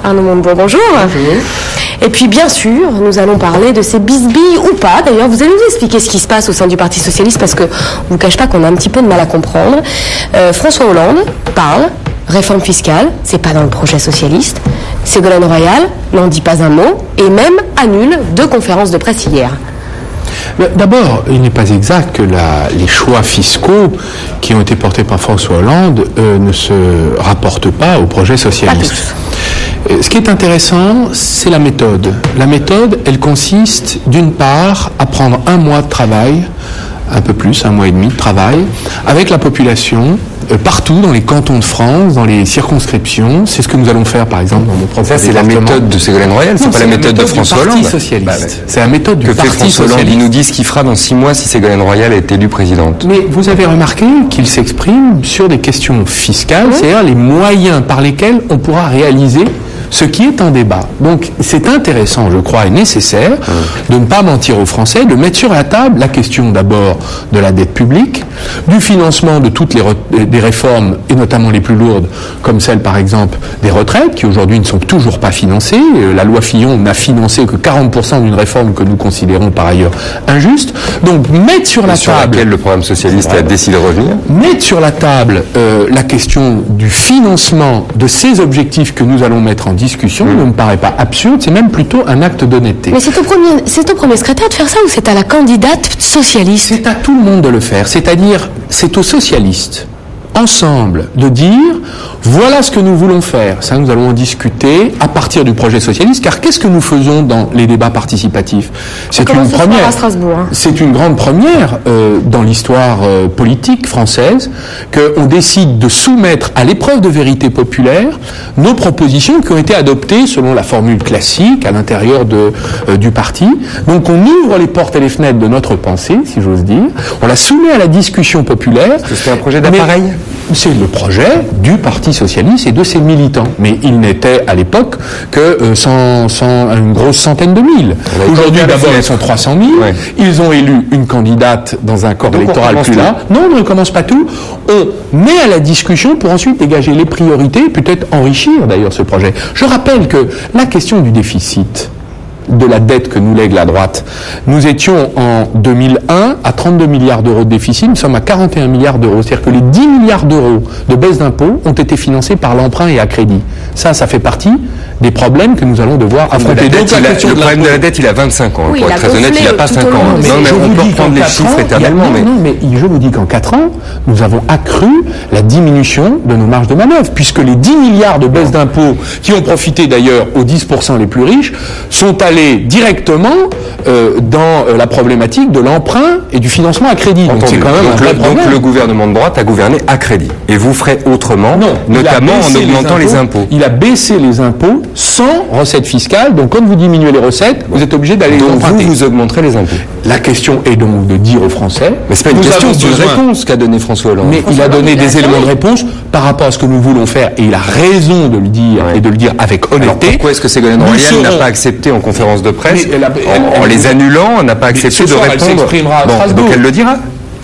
Arnaud Montebourg, bonjour. Bonjour. Et puis bien sûr, nous allons parler de ces bisbilles ou pas. D'ailleurs, vous allez nous expliquer ce qui se passe au sein du Parti Socialiste parce que on ne vous cache pas qu'on a un petit peu de mal à comprendre. François Hollande parle, réforme fiscale, c'est pas dans le projet socialiste. Ségolène Royal n'en dit pas un mot et même annule 2 conférences de presse hier. D'abord, il n'est pas exact que les choix fiscaux qui ont été portés par François Hollande ne se rapportent pas au projet socialiste. Ce qui est intéressant, c'est la méthode. La méthode, elle consiste d'une part à prendre 1 mois de travail, un peu plus, 1 mois et demi de travail, avec la population, partout dans les cantons de France, dans les circonscriptions. C'est ce que nous allons faire, par exemple, dans mon propre département. Ça, c'est la méthode de Ségolène Royal, c'est pas la méthode de François Hollande. C'est la méthode du Parti socialiste. Hollande, il nous dit ce qu'il fera dans 6 mois si Ségolène Royal est élue présidente. Mais vous avez remarqué qu'il s'exprime sur des questions fiscales, c'est-à-dire les moyens par lesquels on pourra réaliser ce qui est un débat. Donc c'est intéressant, je crois, et nécessaire de ne pas mentir aux Français, de mettre sur la table la question d'abord de la dette publique, du financement de toutes des réformes, et notamment les plus lourdes, comme celle par exemple des retraites, qui aujourd'hui ne sont toujours pas financées. La loi Fillon n'a financé que 40% d'une réforme que nous considérons par ailleurs injuste. Donc mettre sur la table... Sur laquelle le programme socialiste a décidé de revenir. Mettre sur la table la question du financement de ces objectifs que nous allons mettre en discussion ne me paraît pas absurde, c'est même plutôt un acte d'honnêteté. Mais c'est au premier secrétaire de faire ça ou c'est à la candidate socialiste? C'est à tout le monde de le faire, c'est-à-dire c'est aux socialistes ensemble de dire voilà ce que nous voulons faire. Ça, nous allons en discuter à partir du projet socialiste, car qu'est-ce que nous faisons dans les débats participatifs? C'est une première. À Strasbourg, hein. C'est une grande première dans l'histoire politique française qu'on décide de soumettre à l'épreuve de vérité populaire nos propositions qui ont été adoptées selon la formule classique à l'intérieur du parti. Donc on ouvre les portes et les fenêtres de notre pensée, si j'ose dire. On la soumet à la discussion populaire. C'est un projet d'appareil? C'est le projet du Parti socialiste et de ses militants. Mais il n'était à l'époque que une grosse centaine de mille. Aujourd'hui, d'abord, ils sont 300 000. Ouais. Ils ont élu une candidate dans un corps électoral plus là. Non, on ne recommence pas tout. On met à la discussion pour ensuite dégager les priorités et peut-être enrichir d'ailleurs ce projet. Je rappelle que la question du déficit, de la dette que nous lègue la droite. Nous étions en 2001 à 32 milliards d'euros de déficit, nous sommes à 41 milliards d'euros. C'est-à-dire que les 10 milliards d'euros de baisse d'impôts ont été financés par l'emprunt et à crédit. Ça fait partie des problèmes que nous allons devoir affronter. Le problème de la dette, il a 25 ans. Oui, pour être très honnête, il n'a pas 5 ans. Non, mais on peut reprendre les chiffres éternellement. Non, mais je vous dis qu'en 4 ans, nous avons accru la diminution de nos marges de manœuvre, puisque les 10 milliards de baisse d'impôts, qui ont profité d'ailleurs aux 10% les plus riches, sont allés directement dans la problématique de l'emprunt et du financement à crédit. Donc c'est quand même un vrai problème. Donc le gouvernement de droite a gouverné à crédit. Et vous ferez autrement, notamment en augmentant les impôts. Il a baissé les impôts sans recettes fiscales. Donc quand vous diminuez les recettes, vous êtes obligé d'aller les emprunter. Donc vous augmenterez les impôts. La question est donc de dire aux Français... Mais c'est pas une question, c'est une réponse qu'a donné François Hollande. Mais il a donné des éléments de réponse par rapport à ce que nous voulons faire. Et il a raison de le dire et de le dire avec honnêteté. Alors pourquoi est-ce que Ségolène Royal n'a pas accepté en conférence de presse, en les annulant, on n'a pas accepté de répondre. Donc elle le dira.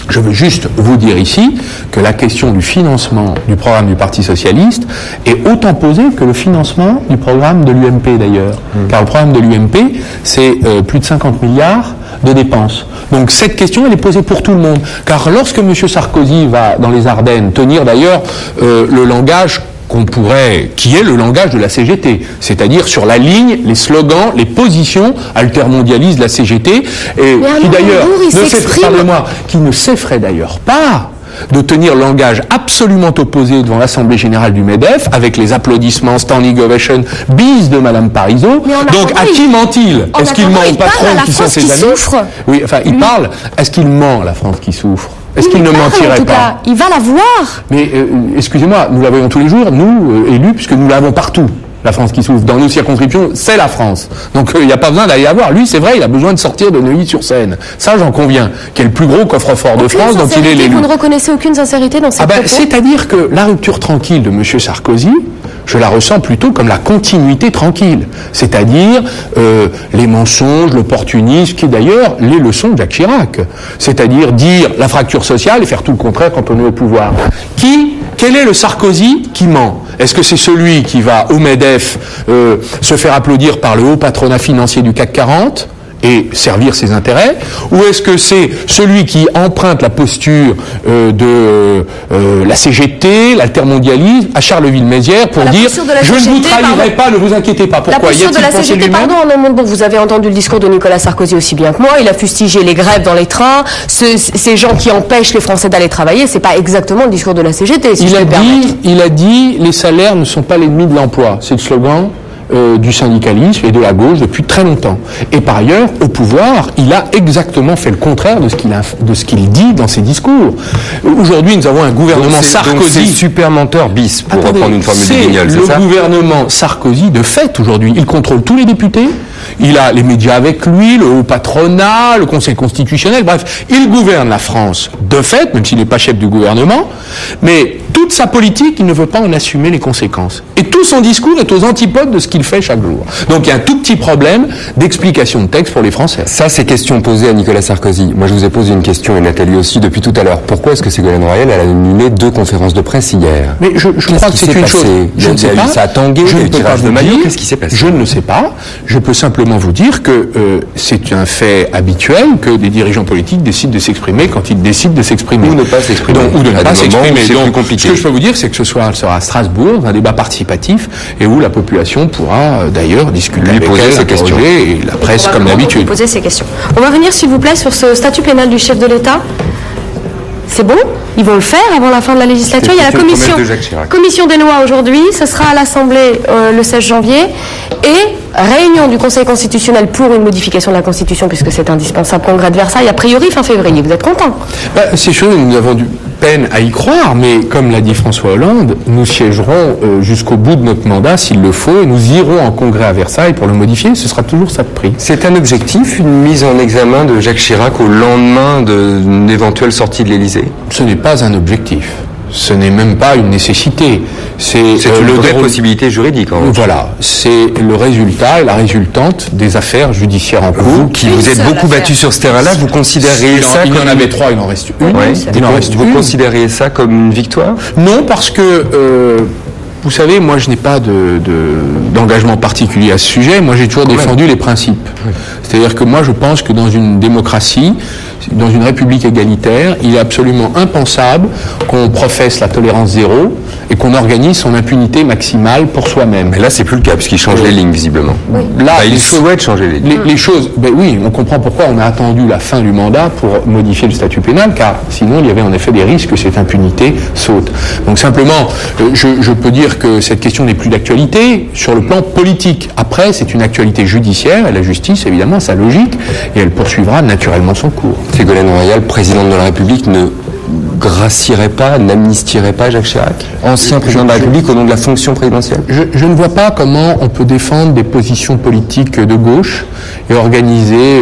Je veux juste vous dire ici que la question du financement du programme du Parti socialiste est autant posée que le financement du programme de l'UMP d'ailleurs. Car le programme de l'UMP, c'est plus de 50 milliards de dépenses. Donc cette question, elle est posée pour tout le monde. Car lorsque M. Sarkozy va dans les Ardennes tenir d'ailleurs le langage qui est le langage de la CGT, c'est-à-dire sur la ligne, les slogans, les positions altermondialistes de la CGT, et qui d'ailleurs ne s'effraie d'ailleurs pas de tenir le langage absolument opposé devant l'Assemblée Générale du MEDEF, avec les applaudissements, standing ovation, bis de Madame Parizeau. Donc, à qui ment-il? Est-ce qu'il ment au patron qui sont ses amis? Oui, enfin, il parle. Est-ce qu'il ment à la France qui souffre? Est-ce qu'il ne mentirait pas? Il va la voir. Mais, excusez-moi, nous la voyons tous les jours, nous, élus, puisque nous l'avons partout. La France qui souffre. Dans nos circonscriptions, c'est la France. Donc il n'y a pas besoin d'aller la voir. Lui, c'est vrai, il a besoin de sortir de Neuilly-sur-Seine. Ça, j'en conviens. Qui est le plus gros coffre-fort de France, dont il est l'élu. Vous ne reconnaissez aucune sincérité dans cette propos? C'est-à-dire que la rupture tranquille de M. Sarkozy, je la ressens plutôt comme la continuité tranquille. C'est-à-dire les mensonges, l'opportunisme, qui est d'ailleurs les leçons de Jacques Chirac. C'est-à-dire dire la fracture sociale et faire tout le contraire quand on est au pouvoir. Qui quel est le Sarkozy qui ment? Est-ce que c'est celui qui va au MEDEF se faire applaudir par le haut patronat financier du CAC 40 et servir ses intérêts, ou est-ce que c'est celui qui emprunte la posture de la CGT, l'altermondialisme, à Charleville-Mézières pour dire « je ne vous trahirai pas, ne vous inquiétez pas ». Pourquoi? La posture de la CGT, pardon, bon, vous avez entendu le discours de Nicolas Sarkozy aussi bien que moi, il a fustigé les grèves dans les trains, ces gens qui empêchent les Français d'aller travailler, c'est pas exactement le discours de la CGT, si il a dit « les salaires ne sont pas l'ennemi de l'emploi ». C'est le slogan du syndicalisme et de la gauche depuis très longtemps. Et par ailleurs, au pouvoir, il a exactement fait le contraire de ce qu'il dit dans ses discours. Aujourd'hui, nous avons un gouvernement Sarkozy... Donc c'est super menteur bis, pour reprendre une formule de Guignol, c'est ça? Le gouvernement Sarkozy, de fait, aujourd'hui, il contrôle tous les députés, il a les médias avec lui, le haut patronat, le Conseil constitutionnel, bref, il gouverne la France de fait, même s'il n'est pas chef du gouvernement, mais toute sa politique, il ne veut pas en assumer les conséquences. Et tout son discours est aux antipodes de ce qu'il fait chaque jour. Donc il y a un tout petit problème d'explication de texte pour les Français. Ça, c'est question posée à Nicolas Sarkozy. Moi, je vous ai posé une question, et Nathalie aussi, depuis tout à l'heure. Pourquoi est-ce que Ségolène Royal a annulé 2 conférences de presse hier? Mais je crois que c'est une chose... Je ne sais pas. Ça a tangué, je ne peux pas vous dire. Qu'est-ce qui s'est passé? Je ne le sais pas. Je peux simplement vous dire que c'est un fait habituel que des dirigeants politiques décident de s'exprimer quand ils décident de s'exprimer. Ou ne pas s'exprimer. Ou de ne pas s'exprimer. C'est plus compliqué. Ce que je peux vous dire, c'est que ce soir, elle sera à Strasbourg, dans un débat participatif, et où la population pourra d'ailleurs discuter avec poser elle, ses questions. Et la presse comme d'habitude. Poser ses questions. On va revenir, s'il vous plaît, sur ce statut pénal du chef de l'État. C'est bon? Ils vont le faire avant la fin de la législature. Il y a la commission des lois aujourd'hui, ce sera à l'Assemblée le 16 janvier, et réunion du Conseil constitutionnel pour une modification de la Constitution, puisque c'est indispensable, congrès de Versailles, a priori fin février. Vous êtes content? Ces choses, nous avons du peine à y croire, mais comme l'a dit François Hollande, nous siégerons jusqu'au bout de notre mandat s'il le faut, et nous irons en congrès à Versailles pour le modifier. Ce sera toujours ça de prix. C'est un objectif, une mise en examen de Jacques Chirac au lendemain d'une éventuelle sortie de l'Élysée? Ce n'est pas un objectif. Ce n'est même pas une nécessité. C'est une vraie possibilité juridique. Voilà, c'est le résultat et la résultante des affaires judiciaires en cours. Vous qui vous êtes beaucoup battu sur ce terrain-là, vous considérez ça comme... Il y en avait 3, il en reste une. Vous considérez ça comme une victoire? Non, parce que... vous savez, moi je n'ai pas d'engagement particulier à ce sujet. Moi j'ai toujours défendu les principes. Oui. C'est-à-dire que moi je pense que dans une démocratie, dans une république égalitaire, il est absolument impensable qu'on professe la tolérance zéro et qu'on organise son impunité maximale pour soi-même. Mais là c'est plus le cas puisqu'il change les lignes visiblement. Oui. Là, il souhaite changer les lignes. Les choses, oui, on comprend pourquoi on a attendu la fin du mandat pour modifier le statut pénal, car sinon il y avait en effet des risques que cette impunité saute. Donc simplement, je peux dire que cette question n'est plus d'actualité sur le plan politique. Après, c'est une actualité judiciaire et la justice, évidemment, a sa logique et elle poursuivra naturellement son cours. Ségolène Royal, présidente de la République, ne gracierait pas, n'amnistierait pas Jacques Chirac, ancien président de la République, au nom de la fonction présidentielle? Je ne vois pas comment on peut défendre des positions politiques de gauche et organiser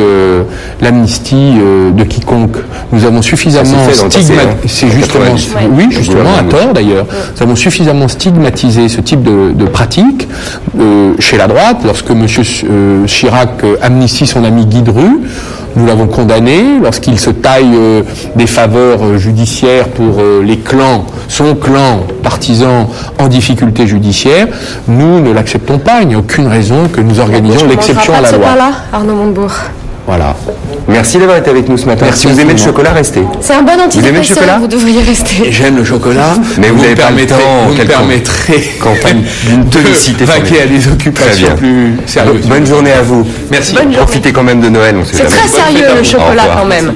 l'amnistie de quiconque. Nous avons suffisamment justement à tort d'ailleurs. Nous avons suffisamment stigmatisé ce type de pratique chez la droite. Lorsque M. Chirac amnistie son ami Guy Dru, nous l'avons condamné. Lorsqu'il se taille des faveurs judiciaires pour les clans, son clan partisan en difficulté judiciaire, nous ne l'acceptons pas. Il n'y a aucune raison que nous organisions l'exception à la loi. Là, Arnaud Montebourg. Voilà. Merci d'avoir été avec nous ce matin. Merci. Si vous aimez le chocolat, restez. C'est un bon antidépresseur. Vous aimez le chocolat? Vous devriez rester. J'aime le chocolat. Mais vous n'avez pas le temps. Vous me permettrez d'une tonicité de vaquer à des occupations plus sérieuses. Bonne journée à vous. Merci. Profitez quand même de Noël. C'est très sérieux le chocolat quand même.